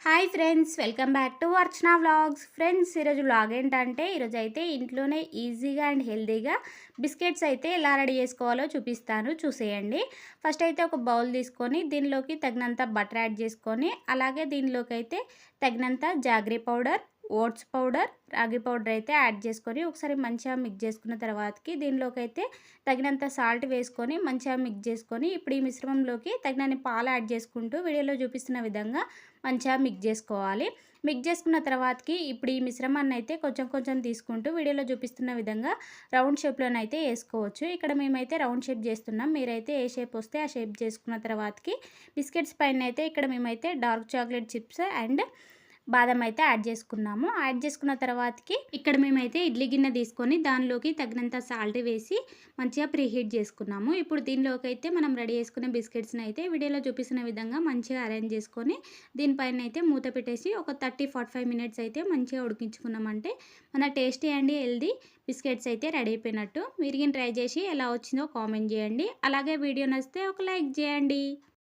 Hi friends, welcome back to Archana vlogs. Friends, ఈరోజు vlog ఏంటంటే ఈరోజు అయితే ఇంట్లోనే ఈజీగా అండ్ హెల్తీగా బిస్కెట్స్ అయితే ఎలా రెడీ చేసుకోవాలో చూపిస్తాను, చూసేయండి. ఫస్ట్ అయితే ఒక బౌల్ తీసుకొని దీనిలోకి తగినంత బటర్ యాడ్ చేసుకొని, అలాగే దీనిలోకి అయితే తగినంత జాగరీ పౌడర్, ఓట్స్ పౌడర్, రాగి పౌడర్ అయితే యాడ్ చేసుకొని ఒకసారి మంచిగా మిక్స్ చేసుకున్న తర్వాతకి దీనిలోకి అయితే తగినంత సాల్ట్ వేసుకొని మంచిగా మిక్స్ చేసుకొని ఇప్పుడు ఈ మిశ్రమంలోకి తగినన్ని పాలు యాడ్ చేసుకుంటూ వీడియోలో చూపిస్తున్న విధంగా మంచిగా మిక్స్ చేసుకోవాలి. మిక్స్ చేసుకున్న తర్వాతకి ఇప్పుడు ఈ మిశ్రమాన్ని అయితే కొంచెం కొంచెం తీసుకుంటూ వీడియోలో చూపిస్తున్న విధంగా రౌండ్ షేప్లోనైతే వేసుకోవచ్చు. ఇక్కడ మేమైతే రౌండ్ షేప్ చేస్తున్నాం, మీరైతే ఏ షేప్ వస్తే ఆ షేప్ చేసుకున్న తర్వాతకి బిస్కెట్స్ పైన అయితే ఇక్కడ మేమైతే డార్క్ చాక్లెట్ చిప్స్ అండ్ బాదం అయితే యాడ్ చేసుకున్నాము. యాడ్ చేసుకున్న తర్వాతకి ఇక్కడ మేమైతే ఇడ్లీ గిన్నె తీసుకొని దానిలోకి తగినంత సాల్ట్ వేసి మంచిగా ప్రీహీట్ చేసుకున్నాము. ఇప్పుడు దీనిలోకి అయితే మనం రెడీ చేసుకునే బిస్కెట్స్ని అయితే వీడియోలో చూపిస్తున్న విధంగా మంచిగా అరేంజ్ చేసుకొని దీనిపైన అయితే మూత పెట్టేసి ఒక 30-45 మినిట్స్ అయితే మంచిగా ఉడికించుకున్నామంటే మన టేస్టీ అండ్ హెల్దీ బిస్కెట్స్ అయితే రెడీ అయిపోయినట్టు. మీరు ట్రై చేసి ఎలా వచ్చిందో కామెంట్ చేయండి. అలాగే వీడియో నచ్చితే ఒక లైక్ చేయండి.